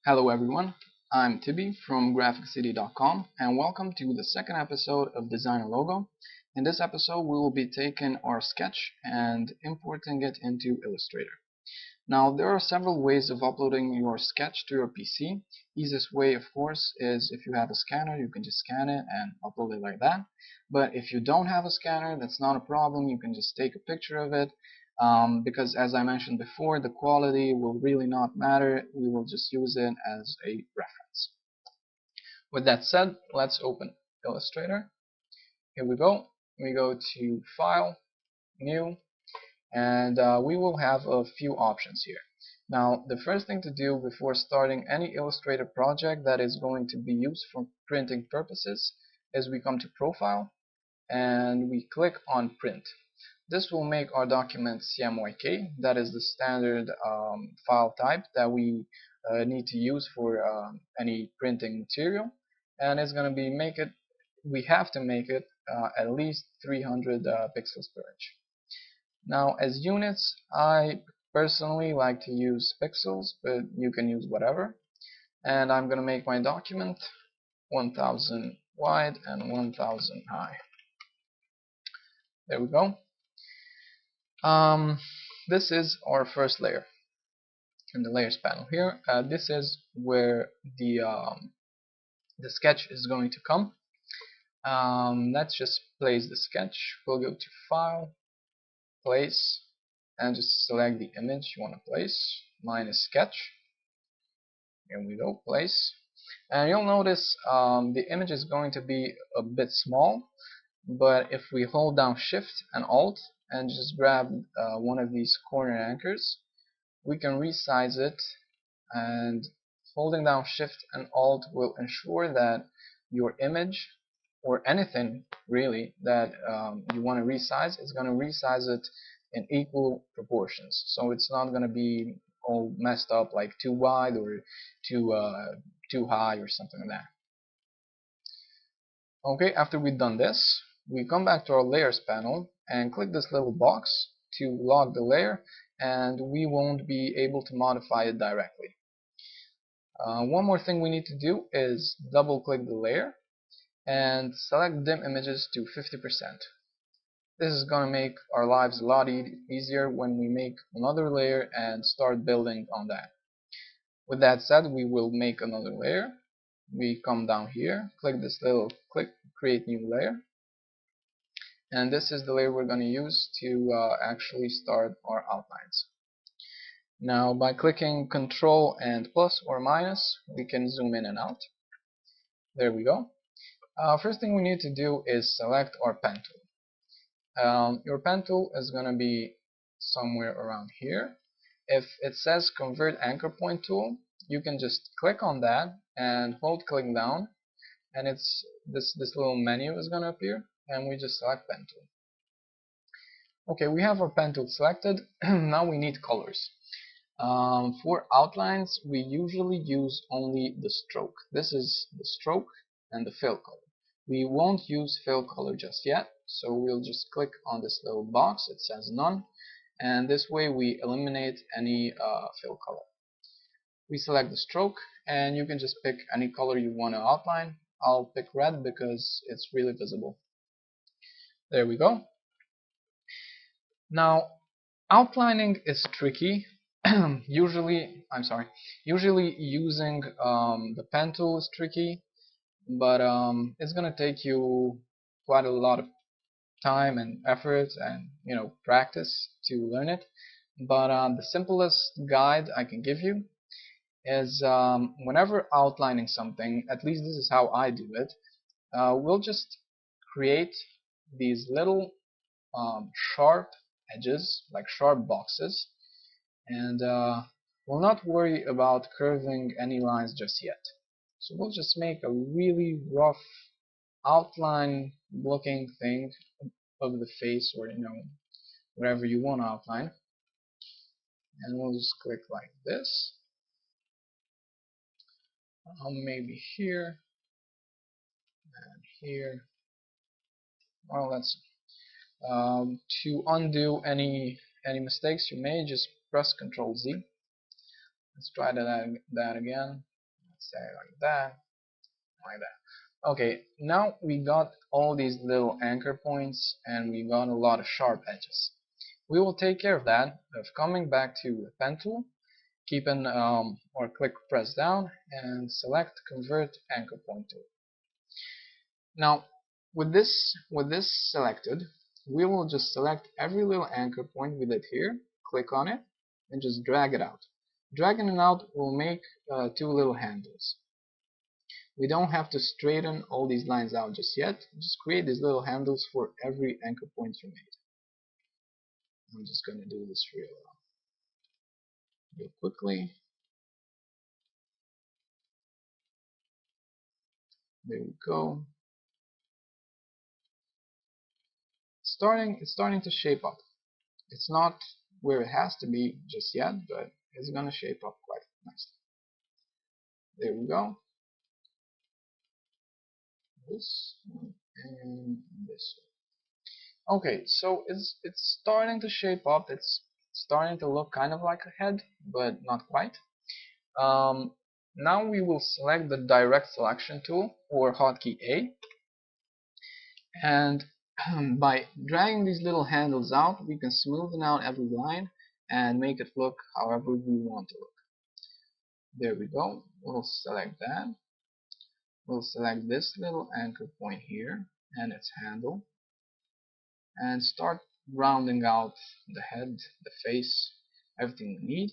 Hello everyone, I'm Tibi from GraphicCity.com and welcome to the second episode of Design a Logo. In this episode we will be taking our sketch and importing it into Illustrator. Now there are several ways of uploading your sketch to your PC. Easiest way of course is if you have a scanner, you can just scan it and upload it like that. But if you don't have a scanner, that's not a problem. You can just take a picture of it, because as I mentioned before, the quality will really not matter. We will just use it as a reference. With that said, let's open Illustrator. Here we go. We go to File, New, and we will have a few options here. Now the first thing to do before starting any Illustrator project that is going to be used for printing purposes is we come to Profile and we click on Print. This will make our document CMYK, that is the standard file type that we need to use for any printing material, and it's going to be we have to make it at least 300 pixels per inch. Now as units, I personally like to use pixels, but you can use whatever, and I'm going to make my document 1000 wide and 1000 high. There we go. This is our first layer in the layers panel here. This is where the sketch is going to come. Let's just place the sketch. We'll go to File, Place, and just select the image you want to place. Mine is Sketch. Here we go, Place. And you'll notice the image is going to be a bit small, but if we hold down Shift and Alt and just grab one of these corner anchors, we can resize it, and holding down Shift and Alt will ensure that your image, or anything really that you want to resize, is going to resize it in equal proportions. So it's not going to be all messed up, like too wide or too high or something like that. Okay, after we've done this, we come back to our layers panel and click this little box to lock the layer, and we won't be able to modify it directly. One more thing we need to do is double click the layer and select dim images to 50%. This is going to make our lives a lot easier when we make another layer and start building on that. With that said, we will make another layer. We come down here, click this little create new layer, and this is the layer we're going to use to actually start our outlines. Now by clicking Control and plus or minus, we can zoom in and out. There we go. First thing we need to do is select our pen tool. Your pen tool is going to be somewhere around here. If it says Convert Anchor Point Tool, you can just click on that and hold click down, and it's this little menu is going to appear, and we just select pen tool. Okay, we have our pen tool selected. Now we need colors. For outlines, we usually use only the stroke. This is the stroke and the fill color. We won't use fill color just yet, so we'll just click on this little box. It says none, and this way we eliminate any fill color. We select the stroke, and you can just pick any color you want to outline. I'll pick red because it's really visible. There we go. Now outlining is tricky. Usually using the pen tool is tricky, but it's gonna take you quite a lot of time and effort and practice to learn it. But the simplest guide I can give you is whenever outlining something, at least this is how I do it, we'll just create these little sharp edges, like sharp boxes, and we'll not worry about curving any lines just yet. So we'll just make a really rough outline looking thing of the face, or whatever you want to outline, and we'll just click like this, maybe here and here. Well, that's to undo any mistakes you made, just press Ctrl Z. Let's try that again. let's say like that, like that. Okay, now we got all these little anchor points and we got a lot of sharp edges. We will take care of that of coming back to the pen tool, keep an or click press down and select convert anchor point tool. Now with this selected, we will just select every little anchor point we did here, click on it, and just drag it out. Dragging it out will make two little handles. We don't have to straighten all these lines out just yet. Just create these little handles for every anchor point you made. I'm just going to do this real quickly. There we go. It's starting to shape up. It's not where it has to be just yet, but it's going to shape up quite nicely. There we go. This one and this one. Okay, so it's starting to shape up. It's starting to look kind of like a head, but not quite. Now we will select the direct selection tool or hotkey A, and by dragging these little handles out, we can smoothen out every line and make it look however we want to look. There we go. We'll select that. We'll select this little anchor point here and its handle and start rounding out the head, the face, everything we need.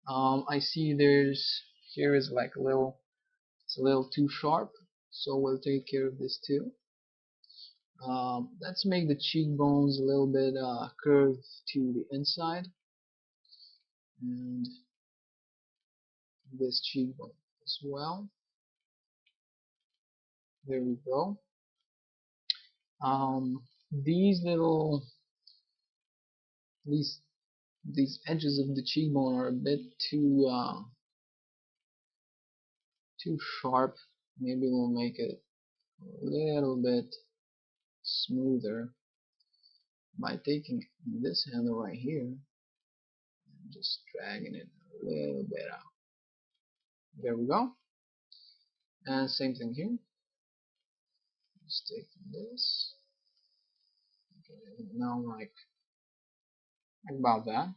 I see here is like it's a little too sharp, so we'll take care of this too. Let's make the cheekbones a little bit curved to the inside, and this cheekbone as well. There we go. These little these edges of the cheekbone are a bit too sharp. Maybe we'll make it a little bit smoother by taking this handle right here and just dragging it a little bit out. There we go. And same thing here. Just take this. Okay, now like about that.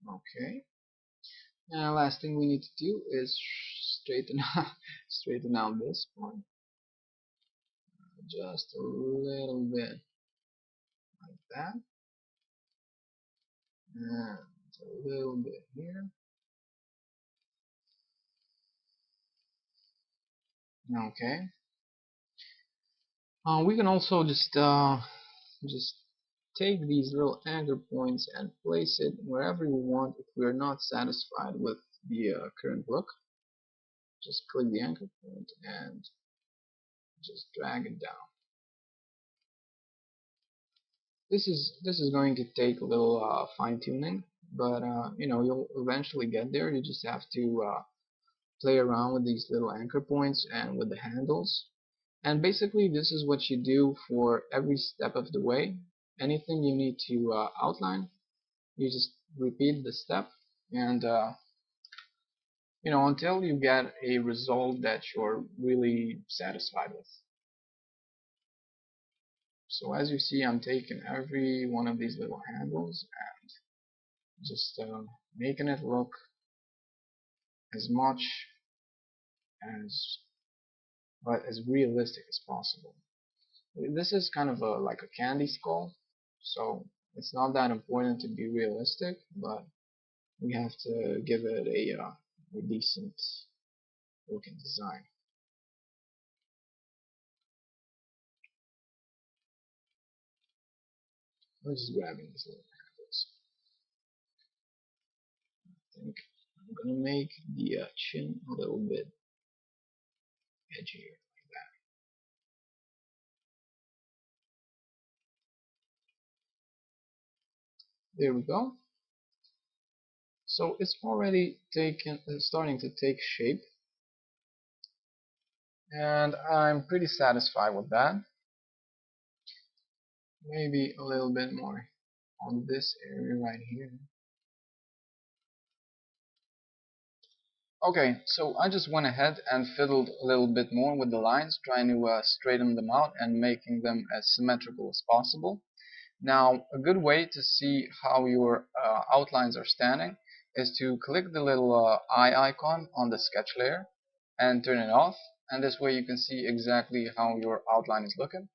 Okay. And last thing we need to do is straighten out this point just a little bit like that, and a little bit here. Okay. We can also just take these little anchor points and place it wherever we want if we're not satisfied with the current look. Just click the anchor point and just drag it down. This is going to take a little fine-tuning, but you'll eventually get there. You just have to play around with these little anchor points and with the handles. And basically this is what you do for every step of the way. Anything you need to outline, you just repeat the step, and until you get a result that you're really satisfied with. So as you see, I'm taking every one of these little handles and just making it look as much as as realistic as possible. This is kind of like a candy skull, so it's not that important to be realistic, but we have to give it a decent looking design. I'm just grabbing these little handles. I think I'm gonna make the chin a little bit edgier like that. There we go. So it's already starting to take shape, and I'm pretty satisfied with that. Maybe a little bit more on this area right here. Okay, so I just went ahead and fiddled a little bit more with the lines, trying to straighten them out and making them as symmetrical as possible. Now, a good way to see how your outlines are standing is to click the little eye icon on the sketch layer and turn it off, and this way you can see exactly how your outline is looking.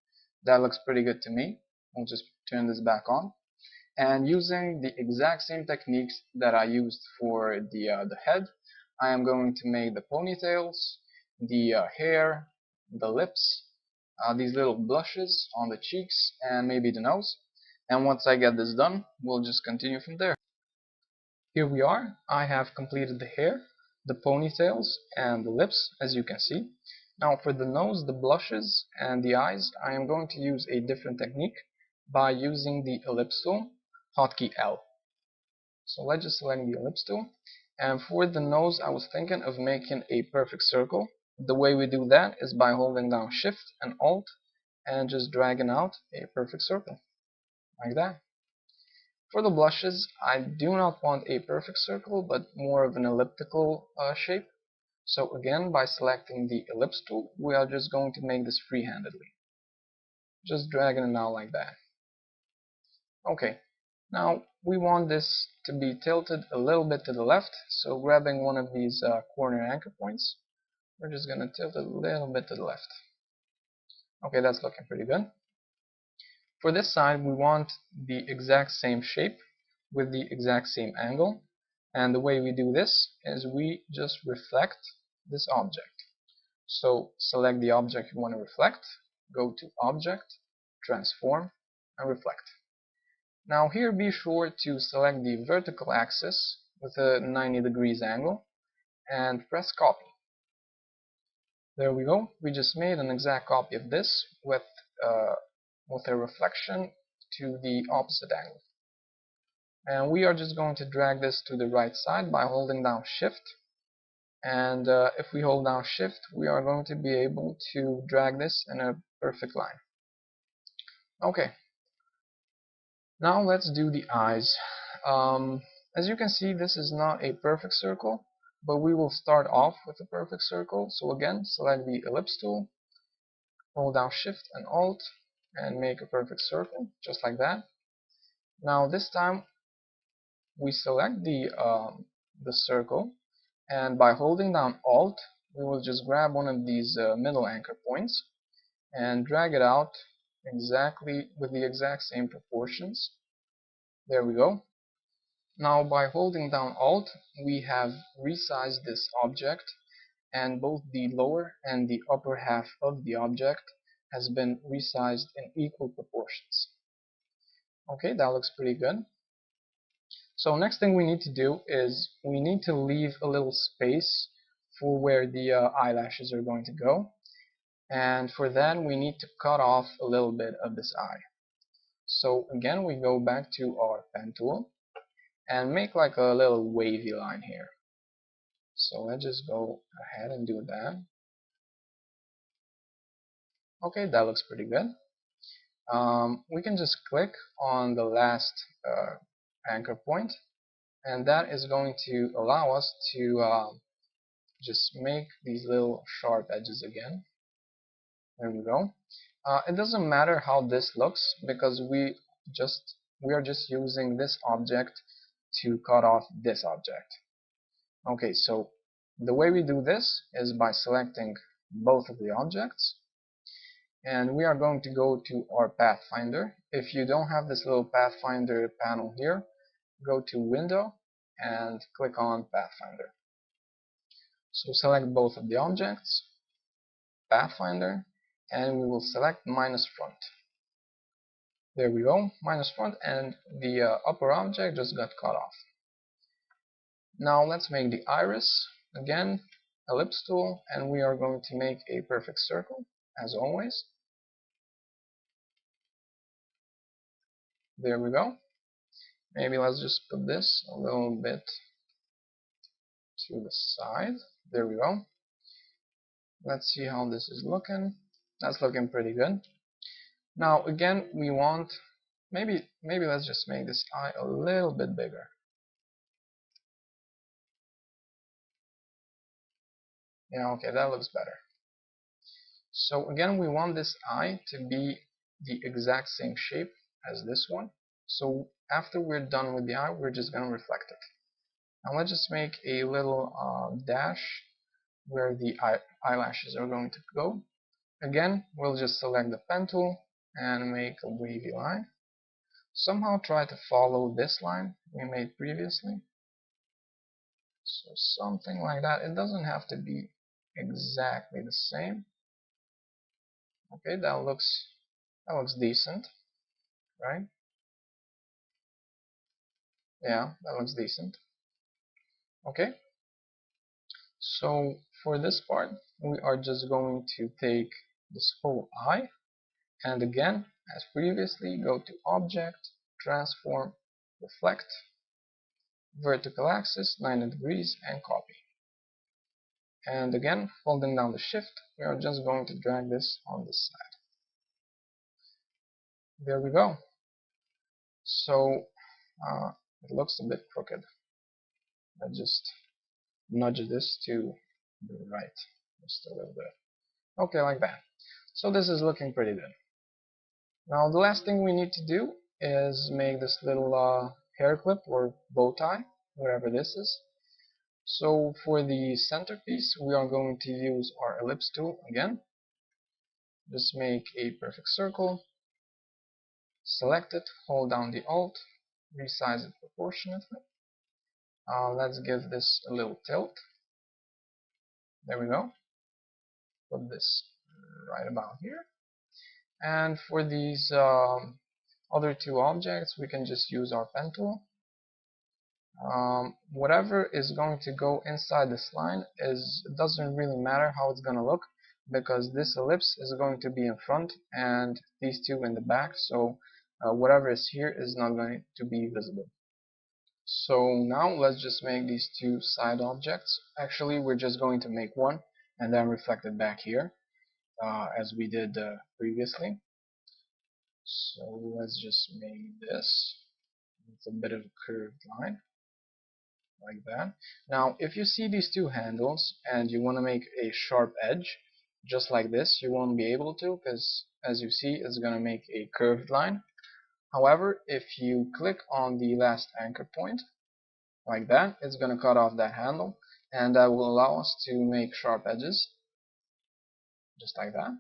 That looks pretty good to me. I'll just turn this back on. And using the exact same techniques that I used for the head, I am going to make the ponytails, the hair, the lips, these little blushes on the cheeks, and maybe the nose. And once I get this done, we'll just continue from there. Here we are. I have completed the hair, the ponytails, and the lips, as you can see. Now for the nose, the blushes, and the eyes, I am going to use a different technique by using the ellipse tool, hotkey L. So let's just select the ellipse tool. And for the nose, I was thinking of making a perfect circle. The way we do that is by holding down Shift and Alt and just dragging out a perfect circle, like that. For the blushes, I do not want a perfect circle, but more of an elliptical shape. So again, by selecting the ellipse tool, we are just going to make this freehandedly. Just dragging it out like that. Okay, now we want this to be tilted a little bit to the left, so grabbing one of these corner anchor points, we're just going to tilt it a little bit to the left. Okay, that's looking pretty good. For this side, we want the exact same shape with the exact same angle, and the way we do this is we just reflect this object. So select the object you want to reflect, go to Object, Transform, and Reflect. Now here be sure to select the vertical axis with a 90 degrees angle and press copy. There we go. We just made an exact copy of this uh, with a reflection to the opposite angle. And we are just going to drag this to the right side by holding down Shift. And if we hold down Shift, we are going to be able to drag this in a perfect line. Okay, now let's do the eyes. As you can see, this is not a perfect circle, but we will start off with a perfect circle. So again, select the ellipse tool, hold down Shift and Alt, and make a perfect circle, just like that. Now this time, we select the circle, and by holding down Alt, we will just grab one of these middle anchor points and drag it out exactly with the exact same proportions. There we go. Now by holding down Alt, we have resized this object, and both the lower and the upper half of the object has been resized in equal proportions. Okay, that looks pretty good. So next thing we need to do is we need to leave a little space for where the eyelashes are going to go, and for that we need to cut off a little bit of this eye. So again, we go back to our pen tool and make like a little wavy line here. So let's just go ahead and do that. Okay, that looks pretty good. We can just click on the last anchor point, and that is going to allow us to just make these little sharp edges again. There we go. It doesn't matter how this looks because we are just using this object to cut off this object. Okay, so the way we do this is by selecting both of the objects, and we are going to go to our Pathfinder. If you don't have this little Pathfinder panel here, go to Window and click on Pathfinder. So select both of the objects, Pathfinder, and we will select minus front. There we go, minus front, and the upper object just got cut off. Now let's make the iris. Again, ellipse tool, and we are going to make a perfect circle, as always. There we go. Maybe let's just put this a little bit to the side. There we go. Let's see how this is looking. That's looking pretty good. Now again, we want maybe let's just make this eye a little bit bigger. Yeah, okay, that looks better. So again, we want this eye to be the exact same shape as this one. So after we're done with the eye, we're just going to reflect it. Now let's just make a little dash where the eyelashes are going to go. Again, we'll just select the pen tool and make a wavy line. Somehow try to follow this line we made previously. So something like that. It doesn't have to be exactly the same. Okay, that looks decent, right? Yeah, that looks decent. Okay, so for this part, we are just going to take this whole eye, and again, as previously, go to Object, Transform, Reflect, Vertical Axis, 90 degrees, and copy. And again, holding down the Shift, we are just going to drag this on this side. There we go. So it looks a bit crooked. Let's just nudge this to the right just a little bit. Okay, like that. So this is looking pretty good. Now the last thing we need to do is make this little hair clip or bow tie, whatever this is. So for the centerpiece, we are going to use our ellipse tool again. Just make a perfect circle, select it, hold down the Alt, resize it proportionately. Let's give this a little tilt. There we go. Put this right about here. And for these other two objects, we can just use our pen tool. Whatever is going to go inside this line it doesn't really matter how it's going to look, because this ellipse is going to be in front and these two in the back, so whatever is here is not going to be visible. So now let's just make these two side objects. Actually, we're just going to make one and then reflect it back here, as we did previously. So let's just make this. It's a bit of a curved line, like that. Now, if you see these two handles and you want to make a sharp edge, just like this, you won't be able to, because as you see, it's going to make a curved line. However, if you click on the last anchor point, like that, it's going to cut off that handle, and that will allow us to make sharp edges, just like that.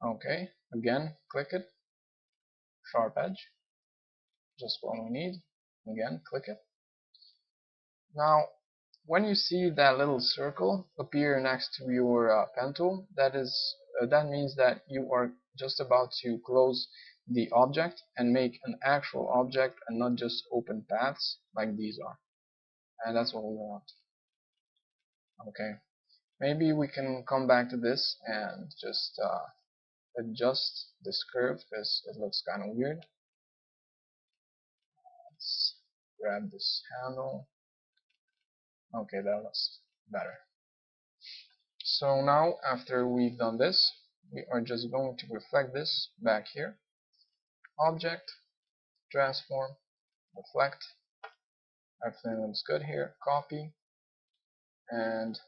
Okay, again, click it, sharp edge, just what we need. Again, click it. Now, when you see that little circle appear next to your pen tool, that means that you are just about to close the object and make an actual object and not just open paths like these are. And that's what we want. Okay, maybe we can come back to this and just adjust this curve because it looks kind of weird. Let's grab this handle. Okay, that looks better. So now, after we've done this, we are just going to reflect this back here. Object, transform, reflect. Everything looks good here. Copy, and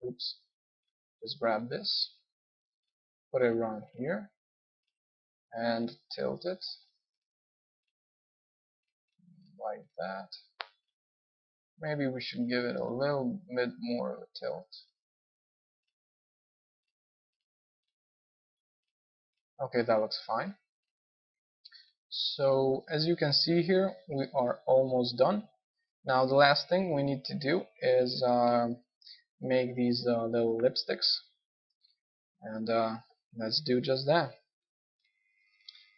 oops, just grab this, put it around here, and tilt it like that. Maybe we should give it a little bit more of a tilt. Okay, that looks fine. So as you can see here, we are almost done. Now the last thing we need to do is make these little lipsticks, and let's do just that.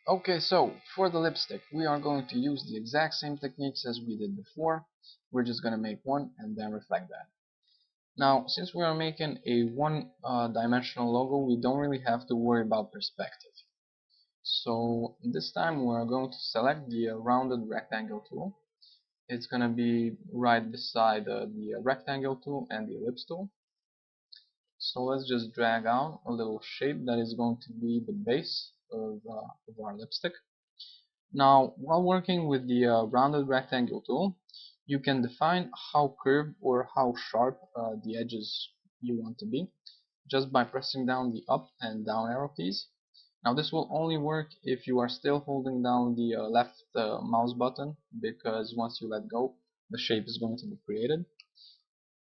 Okay, so for the lipstick, we are going to use the exact same techniques as we did before. We're just going to make one and then reflect that. Now, since we are making a one-dimensional logo, we don't really have to worry about perspective. So this time we are going to select the rounded rectangle tool. It's going to be right beside the rectangle tool and the ellipse tool. So let's just drag out a little shape that is going to be the base of our lipstick. Now, while working with the rounded rectangle tool, you can define how curved or how sharp the edges you want to be just by pressing down the up and down arrow keys. Now this will only work if you are still holding down the left mouse button, because once you let go, the shape is going to be created.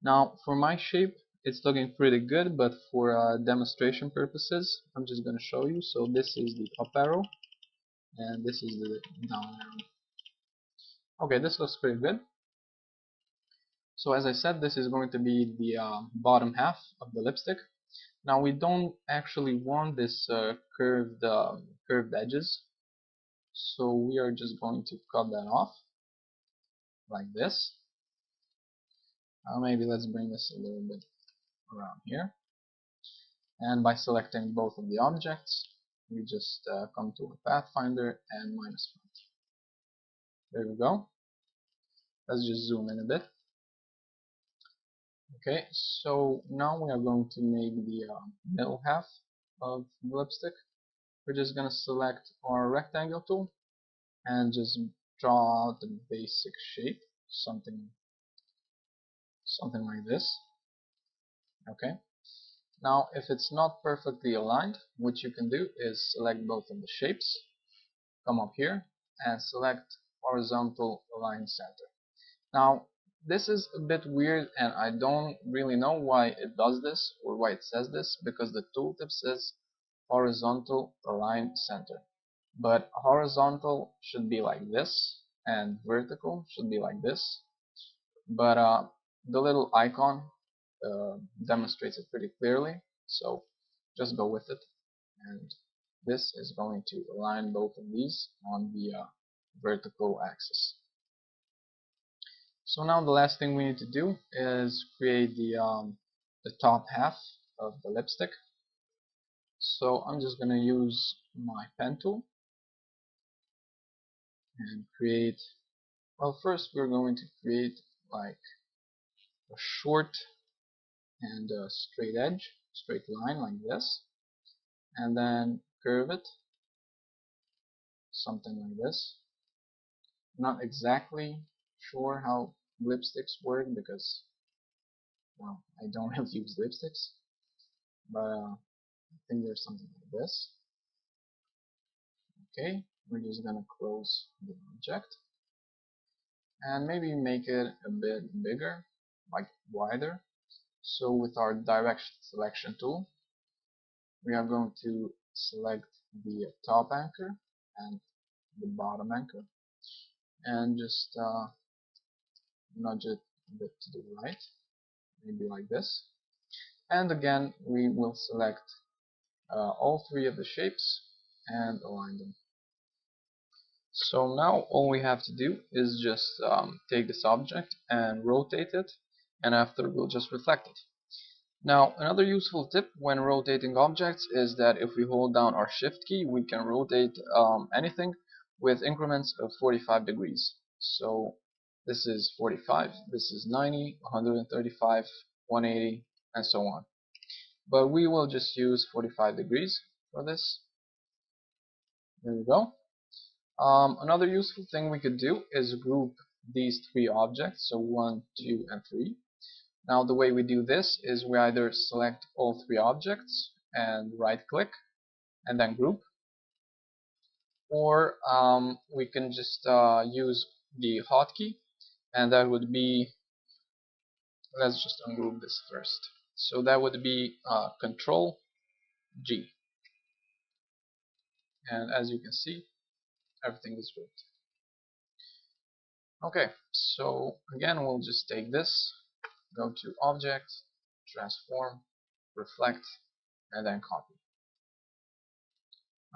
Now for my shape, it's looking pretty good, but for demonstration purposes, I'm just going to show you. So this is the up arrow, and this is the down arrow. Okay, this looks pretty good. So as I said, this is going to be the bottom half of the lipstick. Now we don't actually want this curved edges, so we are just going to cut that off like this. Maybe let's bring this a little bit around here, and by selecting both of the objects, we just come to a pathfinder and -5. There we go. Let's just zoom in a bit. Okay, so now we are going to make the middle half of the lipstick. We're just going to select our rectangle tool and just draw out the basic shape, something like this. Okay. Now, if it's not perfectly aligned, what you can do is select both of the shapes, come up here, and select horizontal align center. Now, this is a bit weird, and I don't really know why it does this or why it says this, because the tooltip says horizontal align center. But horizontal should be like this, and vertical should be like this. But the little icon demonstrates it pretty clearly, so just go with it. And this is going to align both of these on the vertical axis. So now the last thing we need to do is create the top half of the lipstick. So I'm just going to use my pen tool and create, well, first we're going to create like a short and a straight line like this, and then curve it, something like this. Not exactly sure how lipsticks work because, well, I don't really use lipsticks, but I think there's something like this. Okay, we're just gonna close the object and maybe make it a bit bigger, like wider. So with our direction selection tool, we are going to select the top anchor and the bottom anchor and just nudge it a bit to the right, maybe like this. And again, we will select all three of the shapes and align them. So now all we have to do is just take this object and rotate it, and after we'll just reflect it. Now another useful tip when rotating objects is that if we hold down our shift key, we can rotate anything with increments of 45 degrees. So this is 45, this is 90, 135, 180, and so on. But we will just use 45 degrees for this. There we go. Another useful thing we could do is group these three objects, so 1, 2, and 3. Now the way we do this is we either select all three objects and right click and then group, or we can just use the hotkey, and that would be, let's just ungroup this first. So that would be Control G, and as you can see, everything is grouped. Okay, so again we'll just take this, go to Object, Transform, Reflect, and then Copy.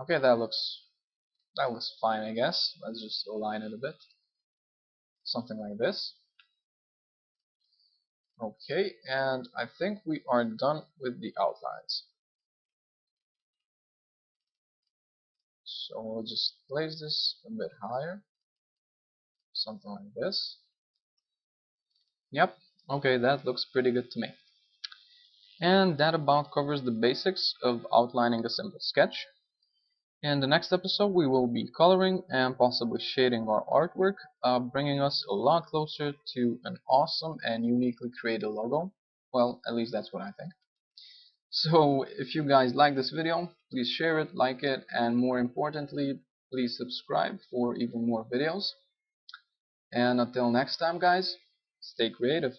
Okay, that looks fine, I guess. Let's just align it a bit, something like this. Okay, and I think we are done with the outlines. So we'll just place this a bit higher, something like this. Yep, okay, that looks pretty good to me. And that about covers the basics of outlining a simple sketch. In the next episode, we will be coloring and possibly shading our artwork, bringing us a lot closer to an awesome and uniquely created logo. Well, at least that's what I think. So if you guys like this video, please share it, like it, and more importantly, please subscribe for even more videos. And until next time, guys, stay creative.